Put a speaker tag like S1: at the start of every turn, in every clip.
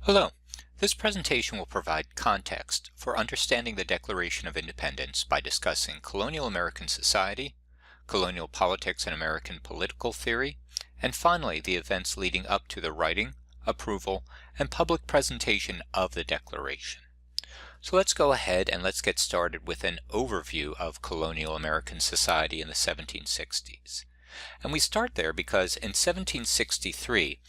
S1: Hello. This presentation will provide context for understanding the Declaration of Independence by discussing colonial American society, colonial politics and American political theory, and finally the events leading up to the writing, approval, and public presentation of the Declaration. So let's go ahead and let's get started with an overview of colonial American society in the 1760s. And we start there because in 1763,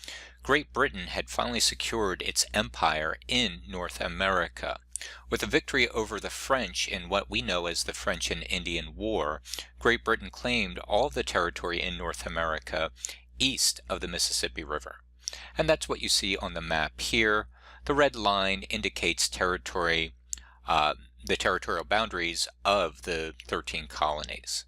S1: Great Britain had finally secured its empire in North America. With a victory over the French in what we know as the French and Indian War, Great Britain claimed all of the territory in North America east of the Mississippi River. And that's what you see on the map here. The red line indicates territory, the territorial boundaries of the 13 colonies.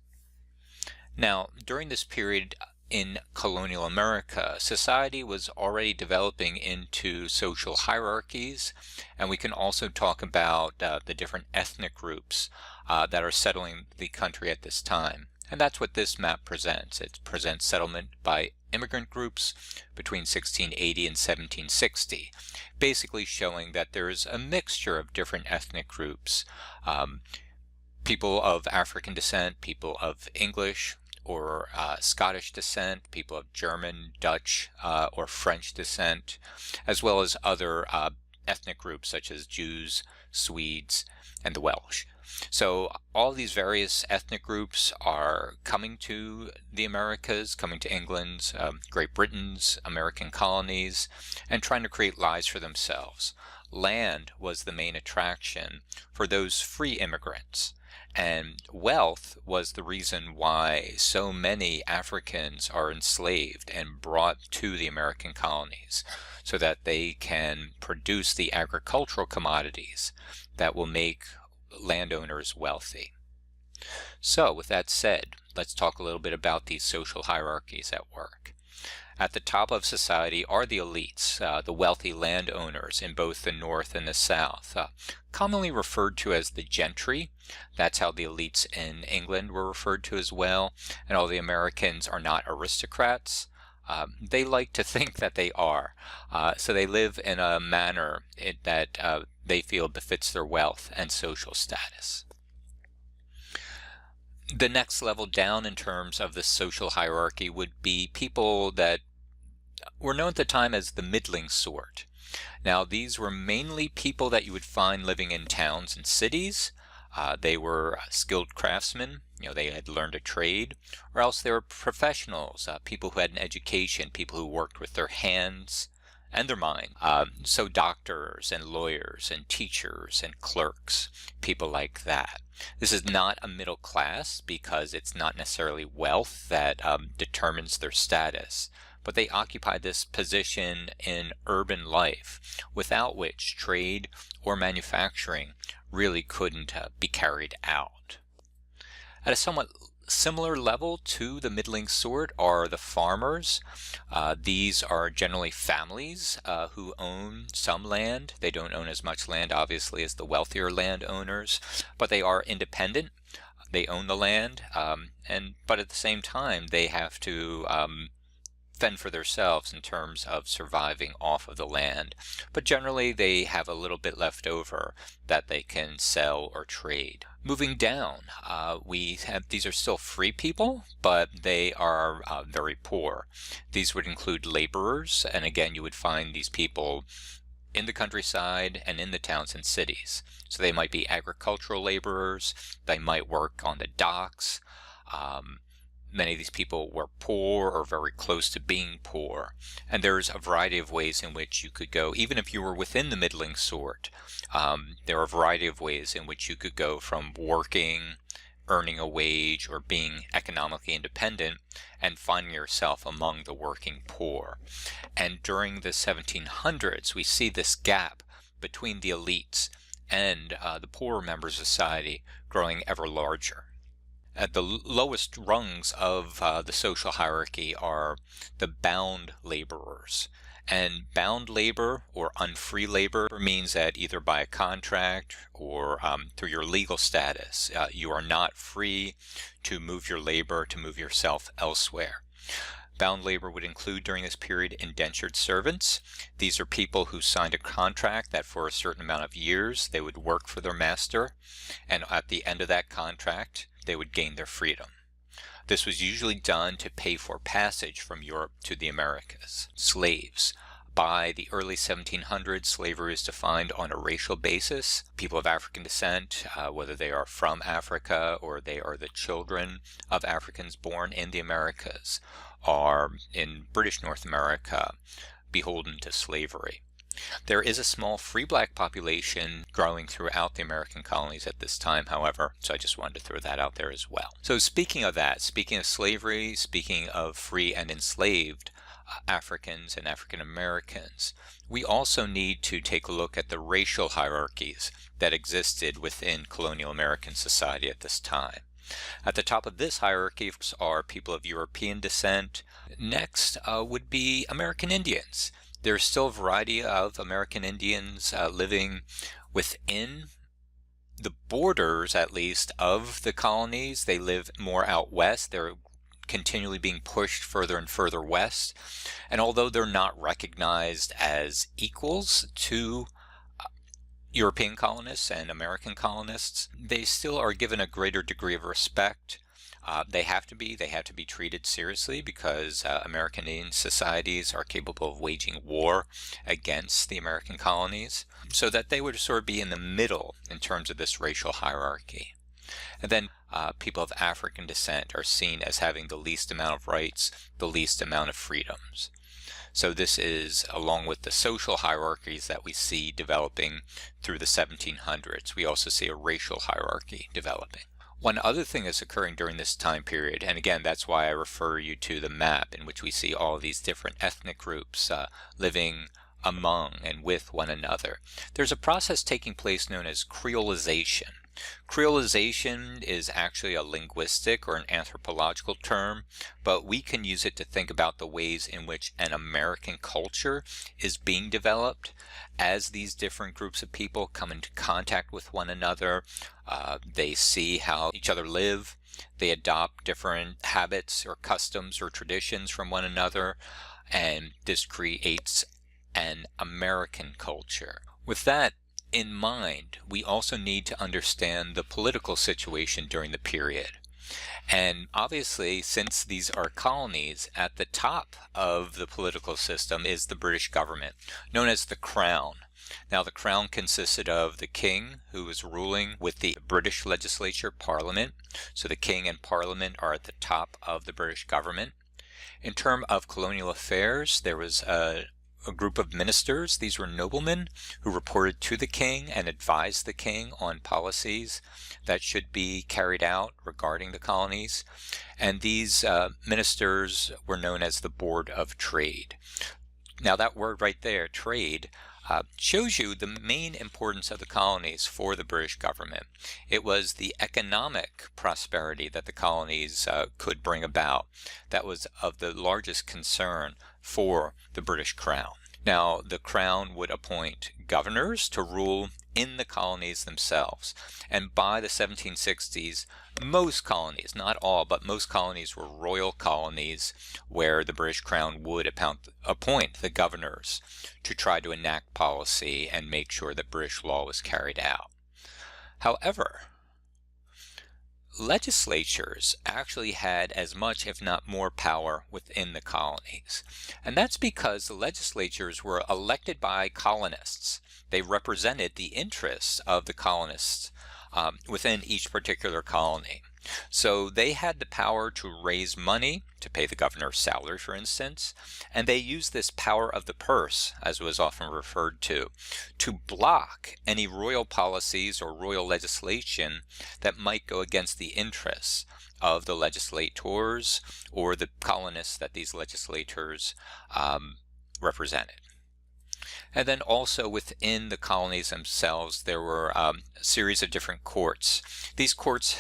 S1: Now, during this period in colonial America, society was already developing into social hierarchies, and we can also talk about the different ethnic groups that are settling the country at this time. And that's what this map presents. It presents settlement by immigrant groups between 1680 and 1760, basically showing that there is a mixture of different ethnic groups, people of African descent, people of English or Scottish descent, people of German, Dutch, or French descent, as well as other ethnic groups such as Jews, Swedes, and the Welsh. So all these various ethnic groups are coming to the Americas, coming to England, Great Britain's American colonies, and trying to create lives for themselves. Land was the main attraction for those free immigrants. And wealth was the reason why so many Africans are enslaved and brought to the American colonies so that they can produce the agricultural commodities that will make landowners wealthy. So with that said, let's talk a little bit about these social hierarchies at work. At the top of society are the elites, the wealthy landowners in both the North and the South, commonly referred to as the gentry. That's how the elites in England were referred to as well. And all the Americans are not aristocrats. They like to think that they are. So they live in a manner that they feel befits their wealth and social status. The next level down in terms of the social hierarchy would be people that were known at the time as the middling sort. Now, these were mainly people that you would find living in towns and cities. They were skilled craftsmen, they had learned a trade, or else they were professionals, people who had an education, people who worked with their hands and their mind. So doctors and lawyers and teachers and clerks, people like that. This is not a middle class because it's not necessarily wealth that determines their status, but they occupy this position in urban life, without which trade or manufacturing really couldn't be carried out. At a somewhat similar level to the middling sort are the farmers. These are generally families who own some land. They don't own as much land, obviously, as the wealthier landowners, but they are independent. They own the land, but at the same time, they have to fend for themselves in terms of surviving off of the land. But generally, they have a little bit left over that they can sell or trade. Moving down, these are still free people, but they are very poor. These would include laborers, and again, you would find these people in the countryside and in the towns and cities. So they might be agricultural laborers, they might work on the docks. Many of these people were poor or very close to being poor. And there's a variety of ways in which you could go, even if you were within the middling sort. There are a variety of ways in which you could go from working, earning a wage, or being economically independent and finding yourself among the working poor. And during the 1700s, we see this gap between the elites and the poorer members of society growing ever larger. At the lowest rungs of the social hierarchy are the bound laborers. And bound labor or unfree labor means that either by a contract or through your legal status, you are not free to move your labor, to move yourself elsewhere. Bound labor would include during this period indentured servants. These are people who signed a contract that for a certain amount of years they would work for their master, and at the end of that contract they would gain their freedom. This was usually done to pay for passage from Europe to the Americas. Slaves. By the early 1700s, slavery is defined on a racial basis. People of African descent, whether they are from Africa or they are the children of Africans born in the Americas, are in British North America beholden to slavery. There is a small free black population growing throughout the American colonies at this time, however, so I just wanted to throw that out there as well. So speaking of that, speaking of slavery, speaking of free and enslaved Africans and African Americans, we also need to take a look at the racial hierarchies that existed within colonial American society at this time. At the top of this hierarchy are people of European descent. Next would be American Indians. There's still a variety of American Indians living within the borders, at least, of the colonies. They live more out west. They're continually being pushed further and further west. And although they're not recognized as equals to European colonists and American colonists, they still are given a greater degree of respect. They have to be treated seriously because American Indian societies are capable of waging war against the American colonies, so that they would sort of be in the middle in terms of this racial hierarchy. And then people of African descent are seen as having the least amount of rights, the least amount of freedoms. So this is along with the social hierarchies that we see developing through the 1700s. We also see a racial hierarchy developing. One other thing that's occurring during this time period, and again that's why I refer you to the map in which we see all of these different ethnic groups living among and with one another. There's a process taking place known as creolization. Creolization is actually a linguistic or an anthropological term, but we can use it to think about the ways in which an American culture is being developed as these different groups of people come into contact with one another. They see how each other live. They adopt different habits or customs or traditions from one another, and this creates an American culture. With that in mind, we also need to understand the political situation during the period. And obviously, since these are colonies, at the top of the political system is the British government, known as the Crown. Now, the Crown consisted of the King, who was ruling with the British legislature, Parliament. So the King and Parliament are at the top of the British government. In terms of colonial affairs, there was a group of ministers. These were noblemen who reported to the king and advised the king on policies that should be carried out regarding the colonies. And these ministers were known as the Board of Trade. Now that word right there, trade, shows you the main importance of the colonies for the British government. It was the economic prosperity that the colonies could bring about that was of the largest concern for the British Crown. Now, the Crown would appoint governors to rule in the colonies themselves. And by the 1760s, most colonies, not all, but most colonies were royal colonies where the British Crown would appoint the governors to try to enact policy and make sure that British law was carried out. However, legislatures actually had as much, if not more, power within the colonies. And that's because the legislatures were elected by colonists. They represented the interests of the colonists within each particular colony. So they had the power to raise money to pay the governor's salary, for instance, and they used this power of the purse, as it was often referred to block any royal policies or royal legislation that might go against the interests of the legislators or the colonists that these legislators represented. And then also within the colonies themselves, there were a series of different courts. These courts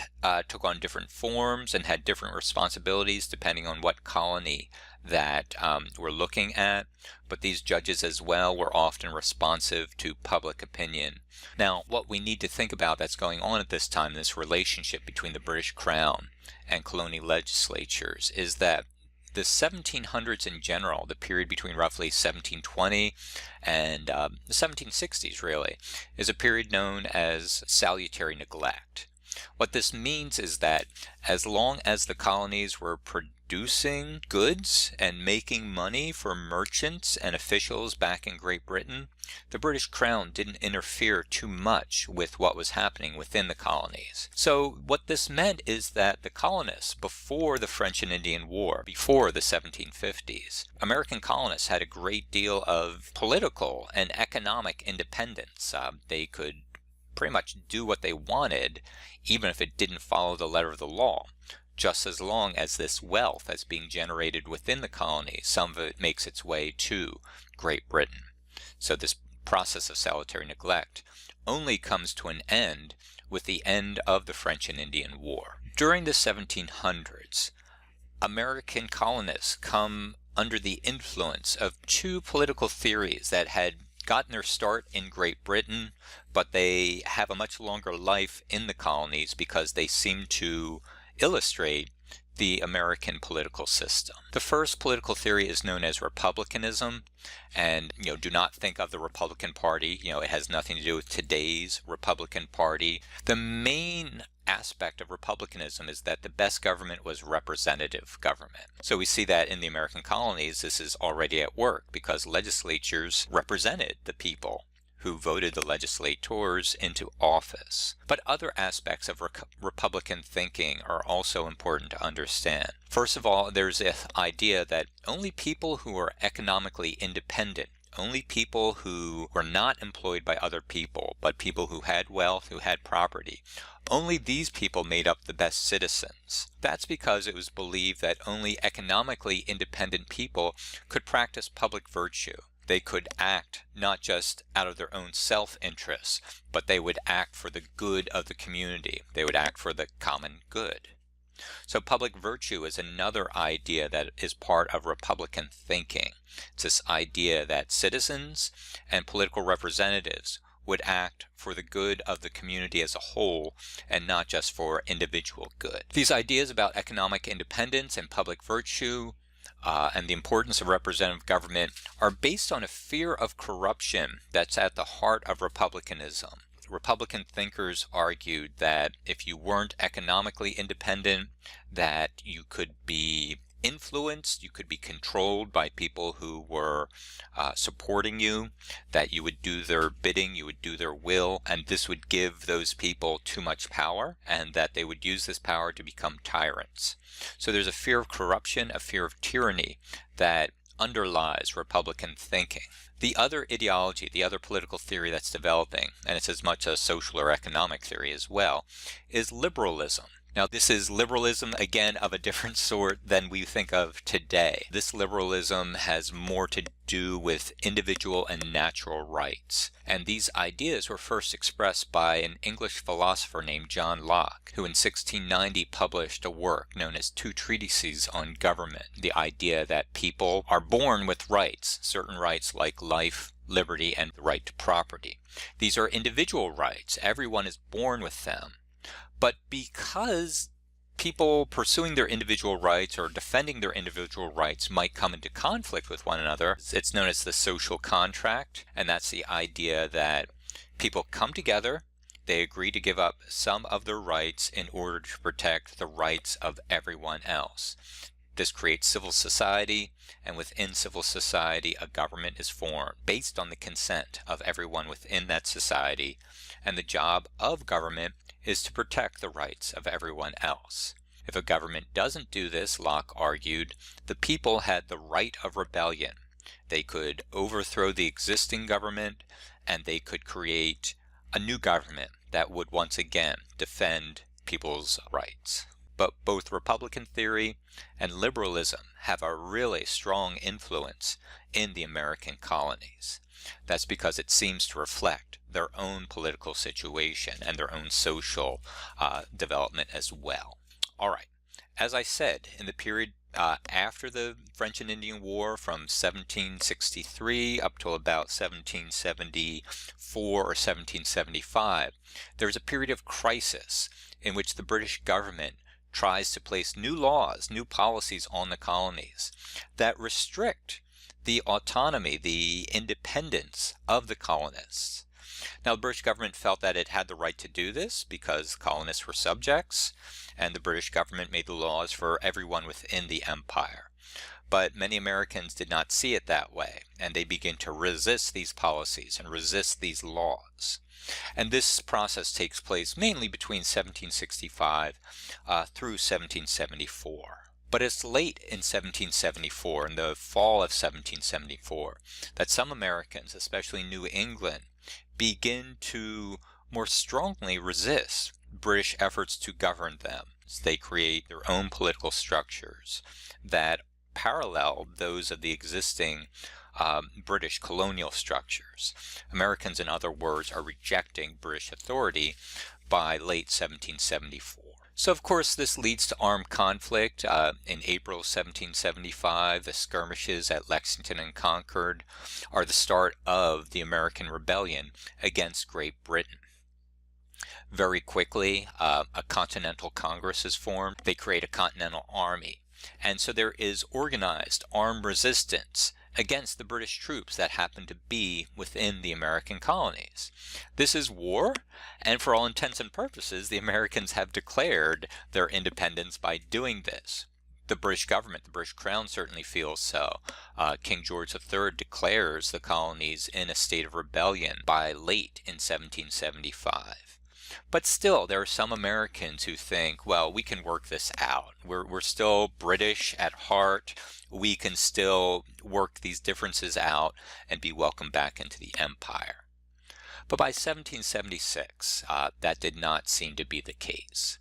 S1: took on different forms and had different responsibilities depending on what colony that we're looking at. But these judges as well were often responsive to public opinion. Now, what we need to think about that's going on at this time, this relationship between the British Crown and colonial legislatures, is that The 1700s in general, the period between roughly 1720 and the 1760s really, is a period known as salutary neglect. What this means is that as long as the colonies were producing goods and making money for merchants and officials back in Great Britain, the British Crown didn't interfere too much with what was happening within the colonies. So what this meant is that the colonists, before the French and Indian War, before the 1750s, American colonists had a great deal of political and economic independence. They could pretty much do what they wanted, even if it didn't follow the letter of the law, just as long as this wealth that's being generated within the colony, some of it makes its way to Great Britain. So this process of salutary neglect only comes to an end with the end of the French and Indian War. During the 1700s, American colonists come under the influence of two political theories that had gotten their start in Great Britain, but they have a much longer life in the colonies because they seem to illustrate the American political system. The first political theory is known as republicanism, and do not think of the Republican Party. It has nothing to do with today's Republican Party. The main aspect of republicanism is that the best government was representative government. So we see that in the American colonies this is already at work because legislatures represented the people who voted the legislators into office. But other aspects of Republican thinking are also important to understand. First of all, there's this idea that only people who are economically independent, only people who were not employed by other people, but people who had wealth, who had property, only these people made up the best citizens. That's because it was believed that only economically independent people could practice public virtue. They could act not just out of their own self-interest, but they would act for the good of the community. They would act for the common good. So public virtue is another idea that is part of Republican thinking. It's this idea that citizens and political representatives would act for the good of the community as a whole and not just for individual good. These ideas about economic independence and public virtue and the importance of representative government are based on a fear of corruption that's at the heart of republicanism. Republican thinkers argued that if you weren't economically independent, that you could be influenced, you could be controlled by people who were supporting you, that you would do their bidding, you would do their will, and this would give those people too much power, and that they would use this power to become tyrants. So there's a fear of corruption, a fear of tyranny that underlies Republican thinking. The other ideology, the other political theory that's developing, and it's as much a social or economic theory as well, is liberalism. Now this is liberalism, again, of a different sort than we think of today. This liberalism has more to do with individual and natural rights. And these ideas were first expressed by an English philosopher named John Locke, who in 1690 published a work known as Two Treatises on Government. The idea that people are born with rights, certain rights like life, liberty, and the right to property. These are individual rights. Everyone is born with them. But because people pursuing their individual rights or defending their individual rights might come into conflict with one another, it's known as the social contract, and that's the idea that people come together, they agree to give up some of their rights in order to protect the rights of everyone else. This creates civil society, and within civil society a government is formed based on the consent of everyone within that society, and the job of government is to protect the rights of everyone else. If a government doesn't do this, Locke argued, the people had the right of rebellion. They could overthrow the existing government, and they could create a new government that would once again defend people's rights. But both Republican theory and liberalism have a really strong influence in the American colonies. That's because it seems to reflect their own political situation and their own social development as well. All right, as I said, in the period after the French and Indian War from 1763 up to about 1774 or 1775, there was a period of crisis in which the British government tries to place new laws, new policies on the colonies that restrict the autonomy, the independence of the colonists. Now, the British government felt that it had the right to do this because colonists were subjects, and the British government made the laws for everyone within the empire. But many Americans did not see it that way, and they began to resist these policies and resist these laws. And this process takes place mainly between 1765 through 1774. But it's late in 1774, in the fall of 1774, that some Americans, especially New England, begin to more strongly resist British efforts to govern them. They create their own political structures that parallel those of the existing British colonial structures. Americans, in other words, are rejecting British authority by late 1774. So, of course, this leads to armed conflict. In April 1775, the skirmishes at Lexington and Concord are the start of the American Rebellion against Great Britain. Very quickly, a Continental Congress is formed. They create a Continental Army. And so there is organized armed resistance against the British troops that happen to be within the American colonies. This is war, and for all intents and purposes, the Americans have declared their independence by doing this. The British government, the British Crown certainly feels so. King George III declares the colonies in a state of rebellion by late in 1775. But still, there are some Americans who think, well, we can work this out. We're still British at heart. We can still work these differences out and be welcomed back into the empire. But by 1776, that did not seem to be the case.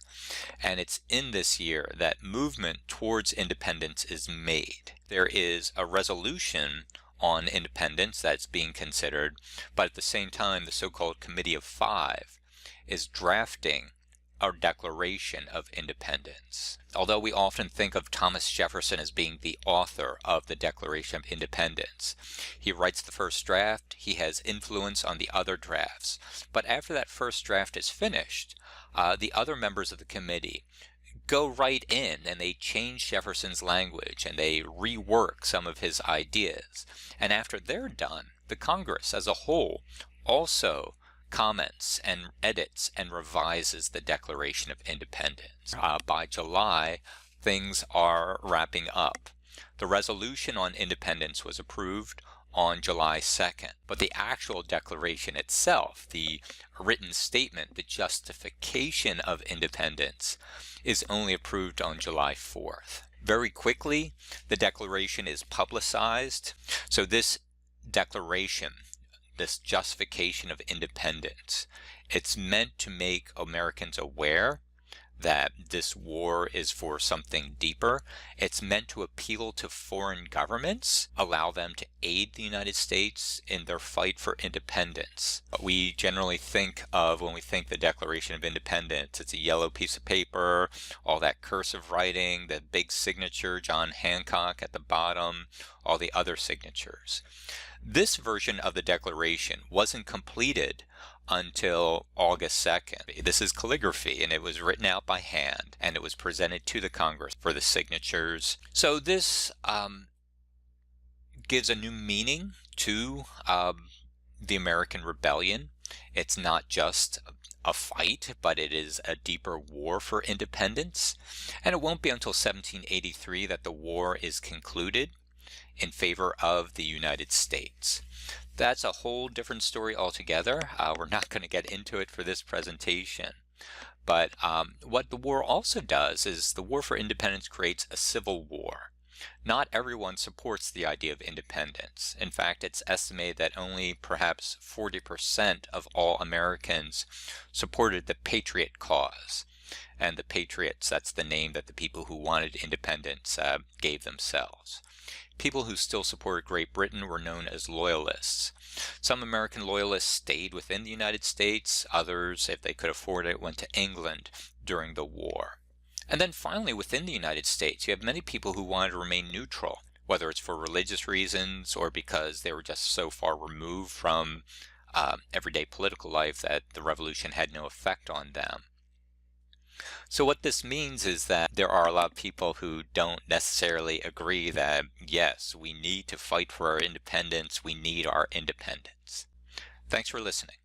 S1: And it's in this year that movement towards independence is made. There is a resolution on independence that's being considered, but at the same time, the so-called Committee of Five is drafting a Declaration of Independence. Although we often think of Thomas Jefferson as being the author of the Declaration of Independence, he writes the first draft, he has influence on the other drafts. But after that first draft is finished, the other members of the committee go right in and they change Jefferson's language and they rework some of his ideas. And after they're done, the Congress as a whole also comments and edits and revises the Declaration of Independence. By July, things are wrapping up. The resolution on independence was approved on July 2nd, but the actual declaration itself, the written statement, the justification of independence, is only approved on July 4th. Very quickly, the declaration is publicized. So this declaration, this justification of independence, it's meant to make Americans aware that this war is for something deeper. It's meant to appeal to foreign governments, allow them to aid the United States in their fight for independence. We generally think of, when we think the Declaration of Independence, it's a yellow piece of paper, all that cursive writing, the big signature, John Hancock at the bottom, all the other signatures. This version of the Declaration wasn't completed until August 2nd. This is calligraphy, and it was written out by hand, and it was presented to the Congress for the signatures. So this gives a new meaning to the American Rebellion. It's not just a fight, but it is a deeper war for independence. And it won't be until 1783 that the war is concluded in favor of the United States. That's a whole different story altogether. We're not going to get into it for this presentation. But what the war also does is the war for independence creates a civil war. Not everyone supports the idea of independence. In fact, it's estimated that only perhaps 40% of all Americans supported the Patriot cause. And the Patriots, that's the name that the people who wanted independence gave themselves. People who still supported Great Britain were known as loyalists. Some American loyalists stayed within the United States. Others, if they could afford it, went to England during the war. And then finally, within the United States, you have many people who wanted to remain neutral, whether it's for religious reasons or because they were just so far removed from everyday political life that the revolution had no effect on them. So what this means is that there are a lot of people who don't necessarily agree that, yes, we need to fight for our independence, we need our independence. Thanks for listening.